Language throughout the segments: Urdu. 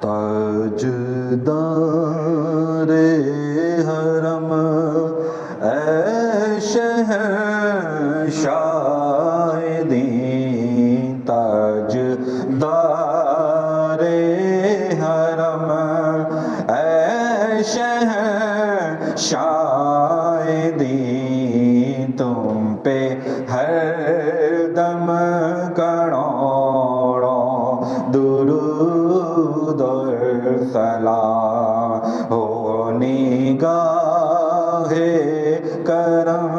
تاجدار حرم اے شہنشاہ دین، تاجدار حرم اے شہنشاہ دین، تم پہ ہر دم کروڑوں درود اور سلام ہو، نگاہ کرم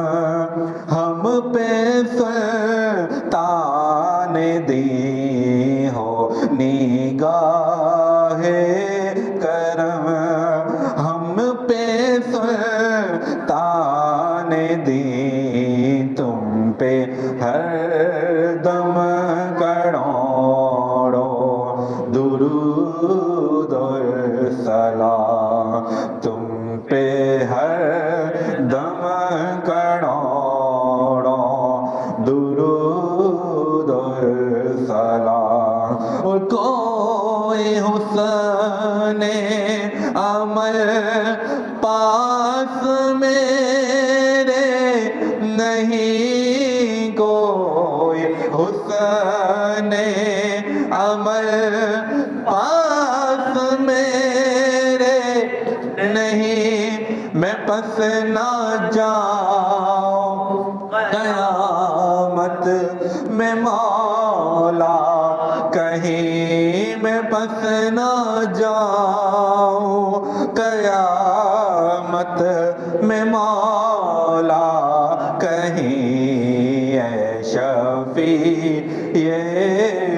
ہم پہ سلطان دی ہو، نگاہ کرم ہم پہ سلطان دی، تم پہ ہر دم کروڑوں درود اور سلام، تم پہ ہر دم کروڑوں درود اور سلام۔ اور کوئی حسن عمل پاس میرے نہیں، کوئی حسن عمل پاس میرے نہیں، میں پس نہ جاؤں قیامت میں مولا کہیں، میں پس نہ جاؤں قیامت میں مولا کہیں، اے شفیع یہ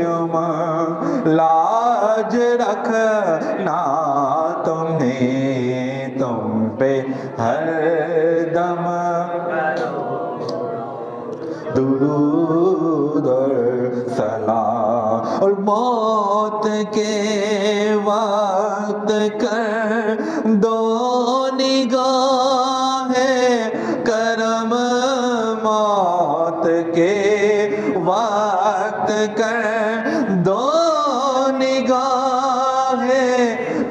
امم لاج رکھنا تمہیں، تم پہ ہر دم درود اور سلام۔ اور موت کے وقت کر دو نگاہ کرم، موت کے وقت کر دو نگاہ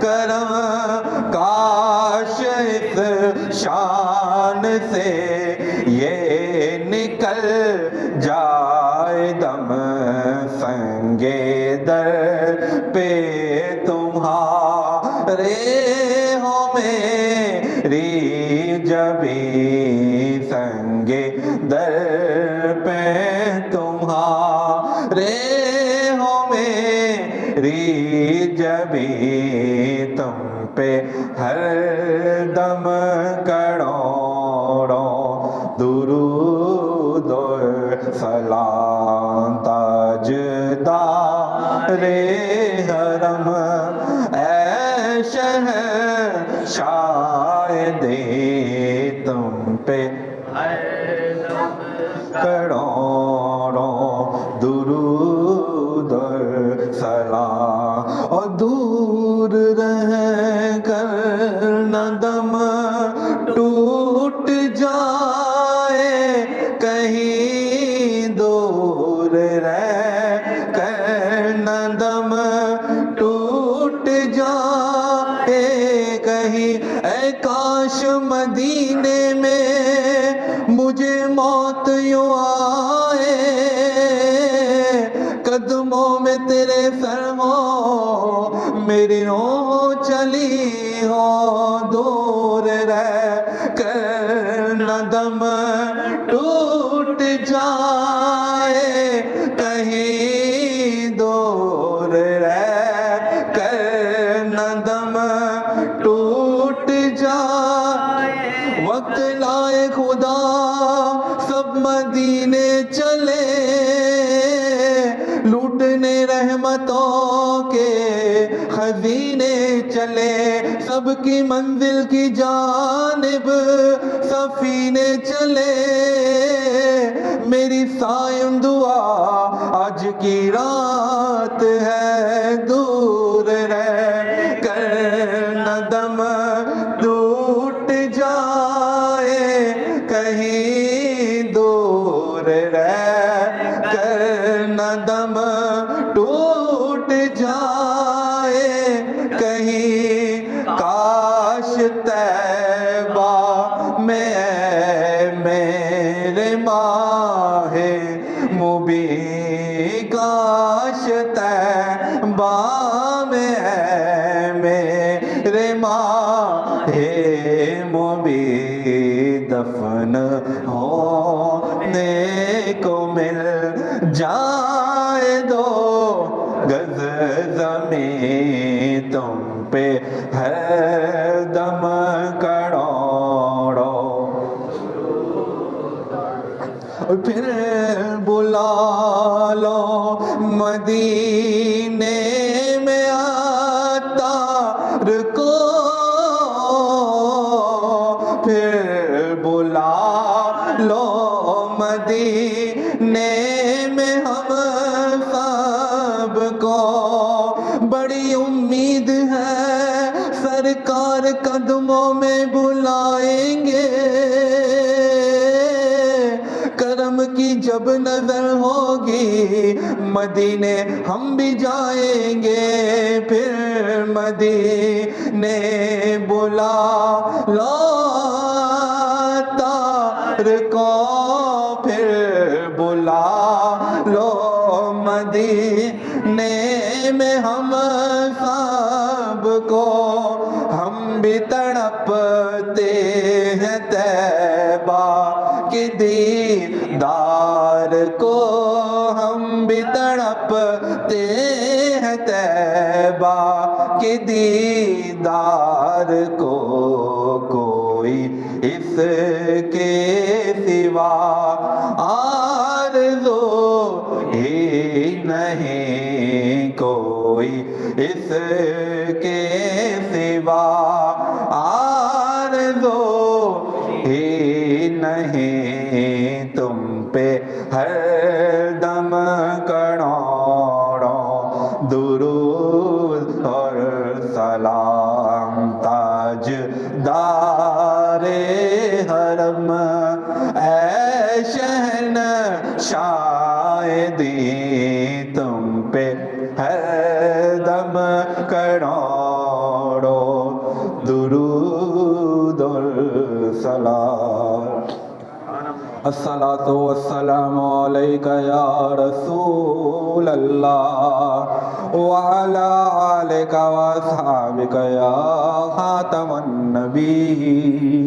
کرم، کاش اس شان سے یہ نکل جائے دم، سنگے در پہ تمہارے ہو میری جبیں، سنگے در پہ تمہارے ہو میری جبیں، تم پہ ہر دم کروڑوں درود اور سلام، تاجدار حرم اے شہنشاہ دین، تم پہ کروڑوں درود اور سلام۔ اور دور رہ کر نہ دم ٹوٹ جائے کہیں، دور رہ کر نہ دم ٹوٹ جائے کہیں، اے کاش مدینے میں مجھے موت یوں آئے، قدموں میں تیرے سر ہو میری روح چلی ہو، دور رہ کر نہ دم ٹوٹ جائے کہیں، دور رہ کر نہ دم ٹوٹ جائے، وقت لائے خدا سب مدینے چلے، لوٹنے رحمتوں کے خزینے چلے، سب کی منزل کی جانب سفینے چلے، میری سائم دعا آج کی رات ہے، دور رہ کر نہ دم ٹوٹ جائے کہیں، دور رہ کر نہ دم ٹوٹ جائے میں ہے میرے ماہ مبین دفن ہونے کو مل جائے دو گز زمین تم پہ ہر دم کروڑوں پھر بلا لو مدینے میں عطار کو پھر بلا لو مدینے میں ہم سب کو بڑی امید ہے سرکار قدموں میں بلائیں گے کرم کی جب نظر ہوگی مدینے ہم بھی جائیں گے پھر مدینے بلا لو عطار کو پھر بلا لو مدینے میں ہم سب کو ہم بھی تڑپتے ہیں طیبہ کے دیدار کو ہم بھی تڑپتے ہیں طیبہ کے دیدار کو کوئی اس کے سوا آرزو ہی نہیں کوئی اس کے سوا آرزو ہی نہیں تم پہ ہر دم کروڑوں درود اور سلام تاجدار حرم اے شہنشاہ دین تم پہ ہر دم کروڑوں درود اور سلام الصلاۃ والسلام علیک یا رسول اللہ وعلی آلک و اصحابک یا خاتم النبی